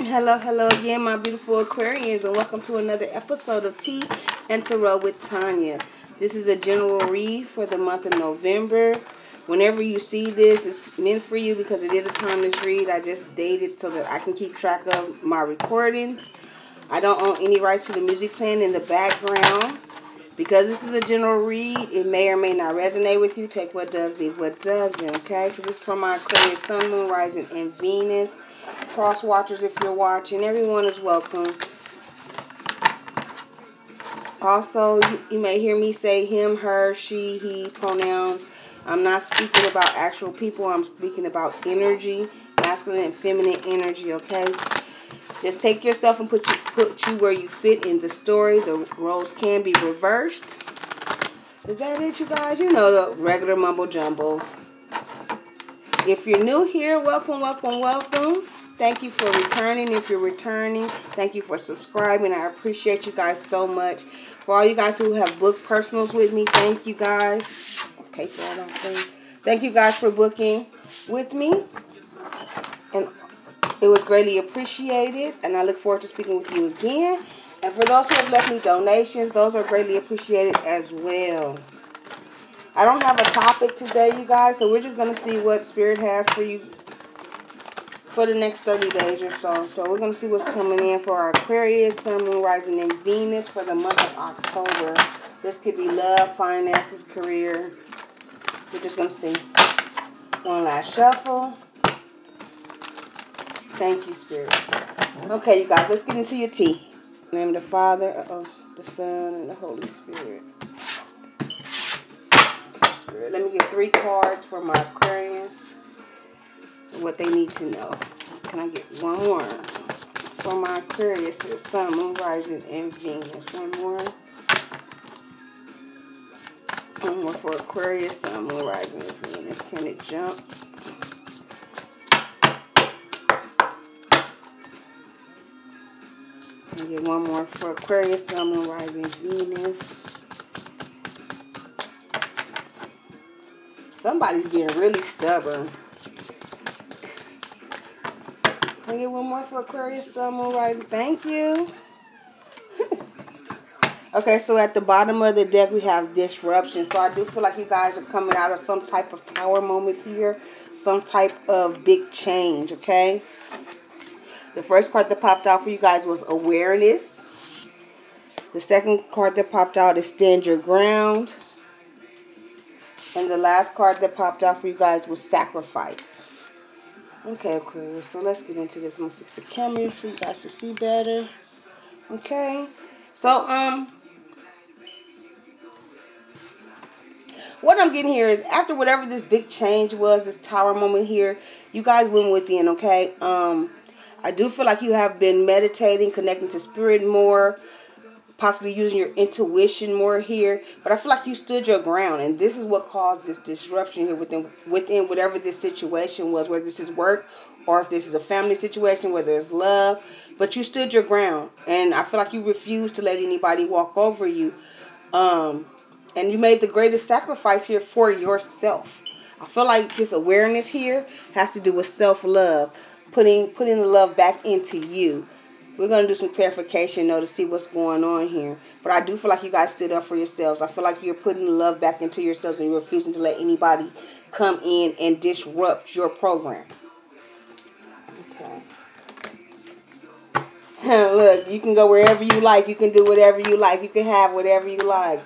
Hello, hello again, my beautiful Aquarians, and welcome to another episode of Tea and Tarot with Tanya. This is a general read for the month of November. Whenever you see this, it's meant for you because it is a timeless read. I just dated so that I can keep track of my recordings. I don't own any rights to the music playing in the background. Because this is a general read, it may or may not resonate with you. Take what does, leave what doesn't, okay? So this is for my Aquarius, Sun, Moon, Rising, and Venus. Cross watchers, if you're watching, everyone is welcome. Also, you may hear me say him, her, she, he pronouns. I'm not speaking about actual people. I'm speaking about energy, masculine and feminine energy, okay? Just take yourself and put you where you fit in the story. The roles can be reversed. Is that it, you guys? You know the regular mumbo jumbo. If you're new here, welcome, welcome, welcome. Thank you for returning. If you're returning, thank you for subscribing. I appreciate you guys so much. For all you guys who have booked personals with me, thank you guys. Okay, thank you guys for booking with me. And it was greatly appreciated, and I look forward to speaking with you again. And for those who have left me donations, those are greatly appreciated as well. I don't have a topic today, you guys, so we're just going to see what Spirit has for you for the next 30 days or so. So we're going to see what's coming in for our Aquarius, Sun, Moon, Rising, and Venus for the month of October. This could be love, finances, career. We're just going to see. One last shuffle. Thank you, Spirit. Okay, you guys, let's get into your tea. In the name of the Father, the Son, and the Holy Spirit. Okay, Spirit, let me get 3 cards for my Aquarius. What they need to know. Can I get one more? For my Aquarius, the Sun, Moon, Rising, and Venus. One more. One more for Aquarius, Sun, Moon, Rising, and Venus. Can it jump? I'll get one more for Aquarius, Sun, Moon, Rising, Venus. Somebody's being really stubborn. Can I get one more for Aquarius, Sun, Moon, Rising? Thank you. Okay, so at the bottom of the deck, we have disruption. So I do feel like you guys are coming out of some type of tower moment here. Some type of big change, okay? The first card that popped out for you guys was awareness. The second card that popped out is stand your ground. And the last card that popped out for you guys was sacrifice. Okay, Aquarius, so let's get into this. I'm going to fix the camera for you guys to see better. Okay, so, what I'm getting here is after whatever this big change was, this tower moment here, you guys went within, okay? I do feel like you have been meditating, connecting to Spirit more, possibly using your intuition more here. But I feel like you stood your ground, and this is what caused this disruption here within whatever this situation was, whether this is work or if this is a family situation, whether it's love. But you stood your ground, and I feel like you refused to let anybody walk over you. And you made the greatest sacrifice here for yourself. I feel like this awareness here has to do with self-love. Putting the love back into you. We're going to do some clarification, though, to see what's going on here. But I do feel like you guys stood up for yourselves. I feel like you're putting the love back into yourselves and you're refusing to let anybody come in and disrupt your program. Okay. Look, you can go wherever you like. You can do whatever you like. You can have whatever you like.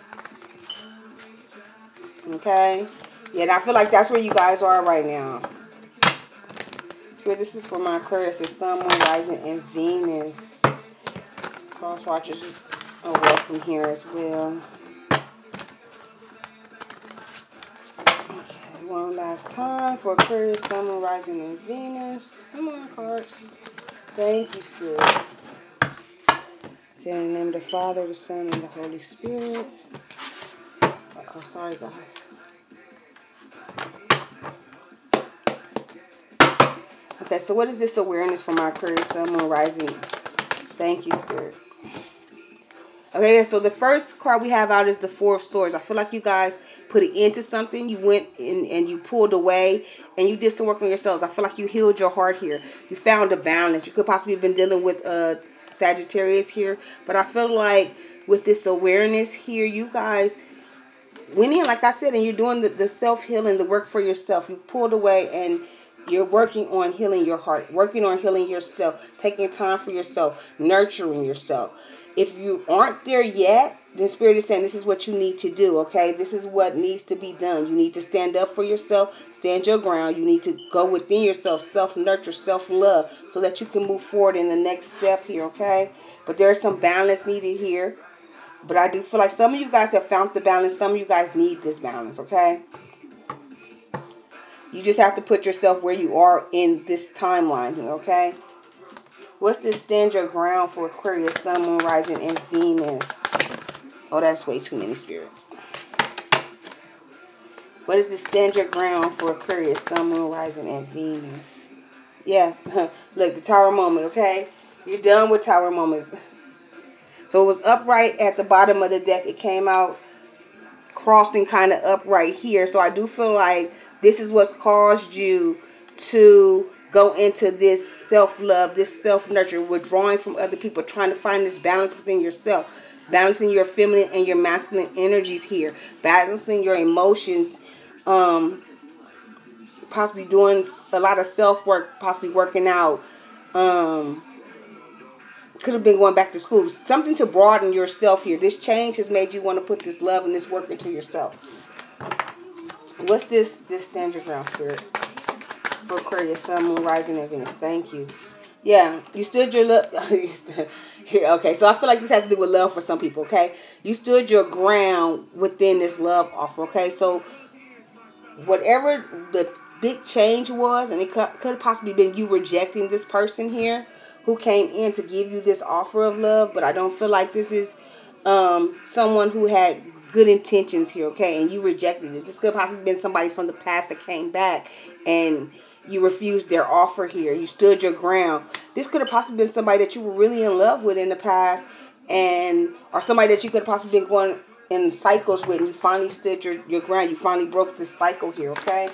Okay? Yeah, and I feel like that's where you guys are right now. This is for my Aquarius, the Sun, Moon, Rising, and Venus. Cross watchers are welcome here as well. Okay, one last time for Aquarius, Sun, Moon, Rising, and Venus. Come on, cards. Thank you, Spirit. Okay, in the name of the Father, the Son, and the Holy Spirit. Oh, sorry, guys. Okay, so what is this awareness for my Aquarius, Sun, Moon, Rising? Thank you, Spirit. Okay, so the first card we have out is the Four of Swords. I feel like you guys put it into something. You went in and you pulled away and you did some work on yourselves. I feel like you healed your heart here. You found a balance. You could possibly have been dealing with Sagittarius here. But I feel like with this awareness here, you guys went in, like I said, and you're doing the self-healing, the work for yourself. You pulled away and you're working on healing your heart, working on healing yourself, taking time for yourself, nurturing yourself. If you aren't there yet, the Spirit is saying this is what you need to do, okay? This is what needs to be done. You need to stand up for yourself, stand your ground. You need to go within yourself, self-nurture, self-love, so that you can move forward in the next step here, okay? But there's some balance needed here. But I do feel like some of you guys have found the balance. Some of you guys need this balance, okay? You just have to put yourself where you are in this timeline here, okay? What's this stand your ground for Aquarius, Sun, Moon, Rising, and Venus? Oh, that's way too many, Spirit. What is this stand your ground for Aquarius, Sun, Moon, Rising, and Venus? Yeah, look, the Tower moment, okay? You're done with Tower moments. So it was upright at the bottom of the deck. It came out crossing kind of upright here. So I do feel like this is what's caused you to go into this self-love, this self-nurture, withdrawing from other people, trying to find this balance within yourself, balancing your feminine and your masculine energies here, balancing your emotions, possibly doing a lot of self-work, possibly working out, could have been going back to school. Something to broaden yourself here. This change has made you want to put this love and this work into yourself. What's this stand your ground, Spirit? For Aquarius, Sun, Moon, Rising, and Venus. Thank you. Yeah, you stood your love. Here, okay, so I feel like this has to do with love for some people, okay? You stood your ground within this love offer, okay? So whatever the big change was, and it could have possibly been you rejecting this person here who came in to give you this offer of love, but I don't feel like this is someone who had good intentions here, okay? And you rejected it. This could have possibly been somebody from the past that came back and you refused their offer here. You stood your ground. This could have possibly been somebody that you were really in love with in the past, or somebody that you could have possibly been going in cycles with, and you finally stood your ground. You finally broke this cycle here, okay?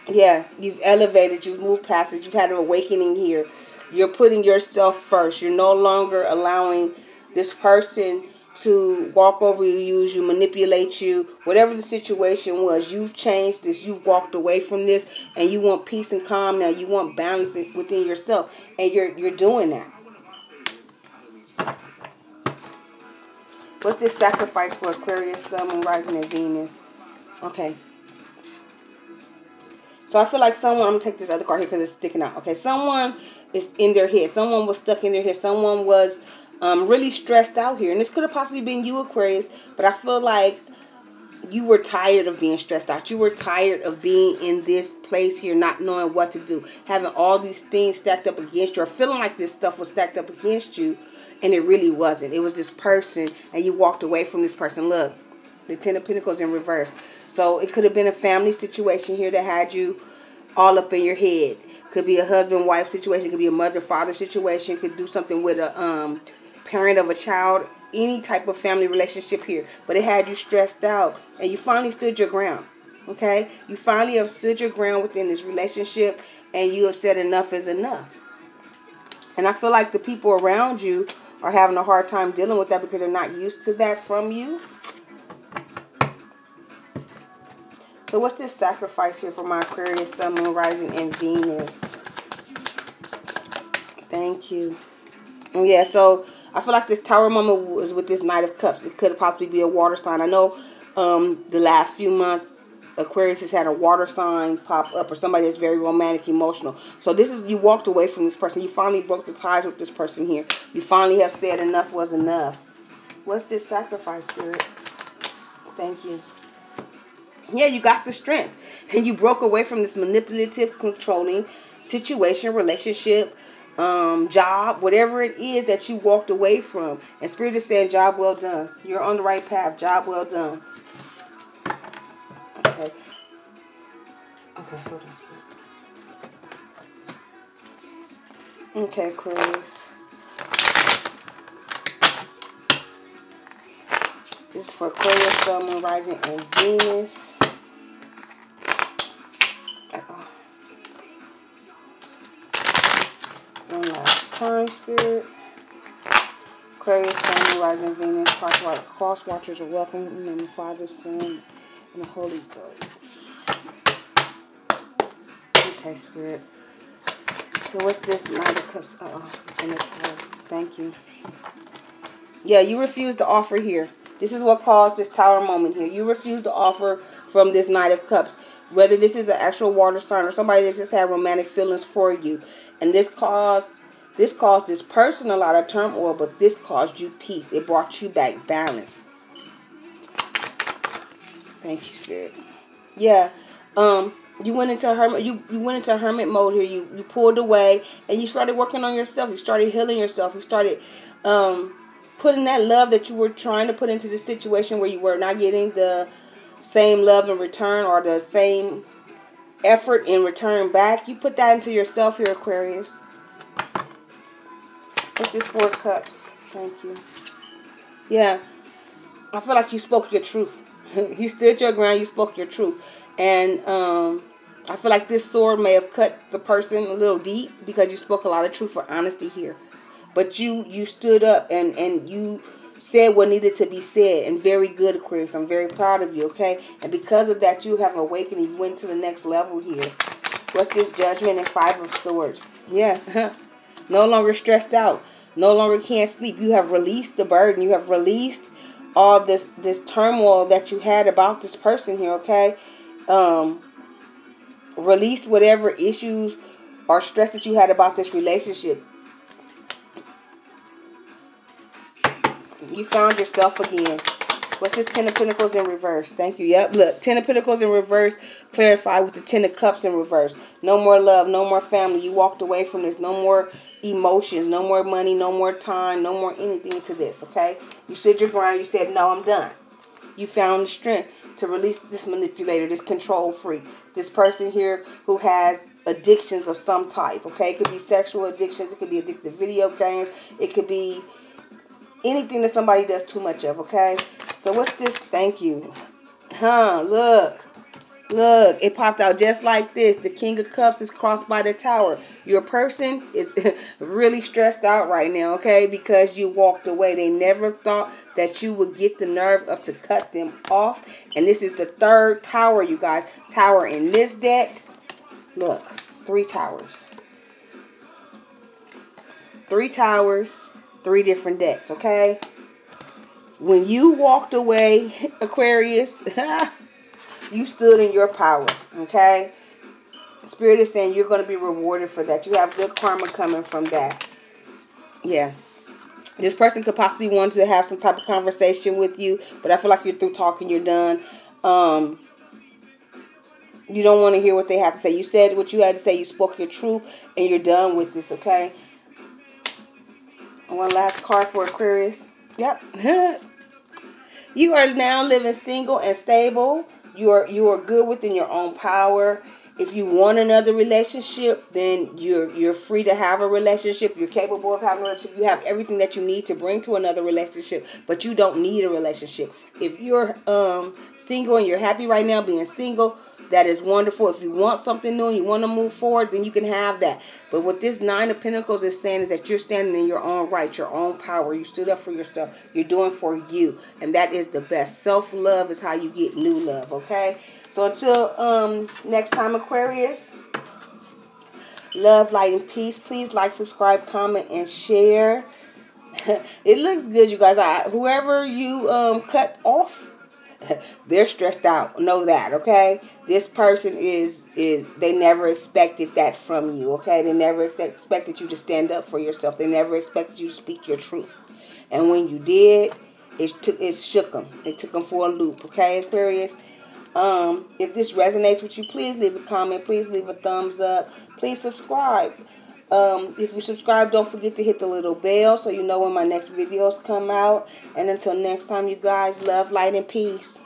Yeah, you've elevated, you've moved past it, you've had an awakening here. You're putting yourself first. You're no longer allowing this person to walk over you, use you, manipulate you, whatever the situation was. You've changed this. You've walked away from this, and you want peace and calm now. You want balance within yourself, and you're doing that. What's this sacrifice for Aquarius, Sun, Moon, Rising, and Venus? Okay. So I feel like someone, I'm going to take this other card here because it's sticking out. Okay, someone is in their head. Someone was stuck in their head. Someone was really stressed out here. And this could have possibly been you, Aquarius, but I feel like you were tired of being stressed out. You were tired of being in this place here, not knowing what to do, having all these things stacked up against you, or feeling like this stuff was stacked up against you, and it really wasn't. It was this person, and you walked away from this person. Look, the Ten of Pentacles in reverse. So it could have been a family situation here that had you all up in your head. Could be a husband-wife situation. Could be a mother-father situation. Could do something with a parent of a child. Any type of family relationship here. But it had you stressed out. And you finally stood your ground. Okay? You finally have stood your ground within this relationship. And you have said enough is enough. And I feel like the people around you are having a hard time dealing with that because they're not used to that from you. So what's this sacrifice here for my Aquarius, Sun, Moon, Rising, and Venus? Thank you. And yeah, so I feel like this Tower moment was with this Knight of Cups. It could possibly be a water sign. I know the last few months, Aquarius has had a water sign pop up, or somebody that's very romantic, emotional. So this is, you walked away from this person. You finally broke the ties with this person here. You finally have said enough was enough. What's this sacrifice, Spirit? Thank you. Yeah, you got the strength. And you broke away from this manipulative, controlling situation, relationship, job, whatever it is that you walked away from. And Spirit is saying, job well done. You're on the right path. Job well done. Okay. Okay, hold on. Okay, Aquarius. This is for Aquarius, Sun, Moon, Rising, and Venus. One last time, Spirit. Aquarius, Sun, Moon, Rising, Venus. Cross watchers are welcome. In the name of the Father, Son, and the Holy Ghost. Okay, Spirit. So what's this? Knight of Cups. And the Tower. Thank you. Yeah, you refuse to offer here. This is what caused this Tower moment here. You refuse to offer from this Knight of Cups. Whether this is an actual water sign or somebody that just had romantic feelings for you. And this caused this person a lot of turmoil, but this caused you peace. It brought you back balance. Thank you, Spirit. Yeah. You went into hermit. You went into hermit mode here. You pulled away and you started working on yourself. You started healing yourself. You started putting that love that you were trying to put into the situation where you were not getting the same love in return or the same effort in return back. You put that into yourself here, Aquarius. What's this 4 of Cups? Thank you. Yeah, I feel like you spoke your truth. You stood your ground. You spoke your truth. And I feel like this sword may have cut the person a little deep because you spoke a lot of truth or honesty here. But you stood up and you said what needed to be said. And very good, Aquarius. I'm very proud of you, okay? And because of that, you have awakened and you went to the next level here. What's this? Judgment and 5 of Swords. Yeah. No longer stressed out. No longer can't sleep. You have released the burden. You have released all this turmoil that you had about this person here, okay? Released whatever issues or stress that you had about this relationship. You found yourself again. What's this? 10 of Pentacles in reverse. Thank you. Yep. Look, 10 of Pentacles in reverse. Clarify with the 10 of Cups in reverse. No more love. No more family. You walked away from this. No more emotions. No more money. No more time. No more anything to this. Okay. You stood your ground. You said, no, I'm done. You found the strength to release this manipulator, this control freak, this person here who has addictions of some type. Okay. It could be sexual addictions. It could be addicted to video games. It could be anything that somebody does too much of, okay? So what's this? Thank you. Look. Look. It popped out just like this. The King of Cups is crossed by the Tower. Your person is really stressed out right now, okay? Because you walked away. They never thought that you would get the nerve up to cut them off. And this is the 3rd Tower, you guys. Tower in this deck. Look. 3 towers. 3 towers. 3 different decks, okay? When you walked away, Aquarius, you stood in your power, okay? Spirit is saying you're going to be rewarded for that. You have good karma coming from that. Yeah. This person could possibly want to have some type of conversation with you, but I feel like you're through talking, you're done. You don't want to hear what they have to say. You said what you had to say, you spoke your truth, and you're done with this, okay? One last card for Aquarius. Yep. You are now living single and stable. You are good within your own power. If you want another relationship, then you're free to have a relationship. You're capable of having a relationship. You have everything that you need to bring to another relationship, but you don't need a relationship. If you're single and you're happy right now being single, that is wonderful. If you want something new and you want to move forward, then you can have that. But what this 9 of Pentacles is saying is that you're standing in your own right, your own power. You stood up for yourself. You're doing for you. And that is the best. Self-love is how you get new love, okay? So until next time, Aquarius, love, light, and peace. Please like, subscribe, comment, and share. It looks good, you guys. Whoever you cut off, they're stressed out. Know that, okay? This person is they never expected that from you, okay? They never expected you to stand up for yourself. They never expected you to speak your truth. And when you did, it shook them. It took them for a loop, okay, Aquarius? If this resonates with you, please leave a comment. Please leave a thumbs up. Please subscribe. If you subscribe, don't forget to hit the little bell so you know when my next videos come out. And until next time, you guys, love, light, and peace.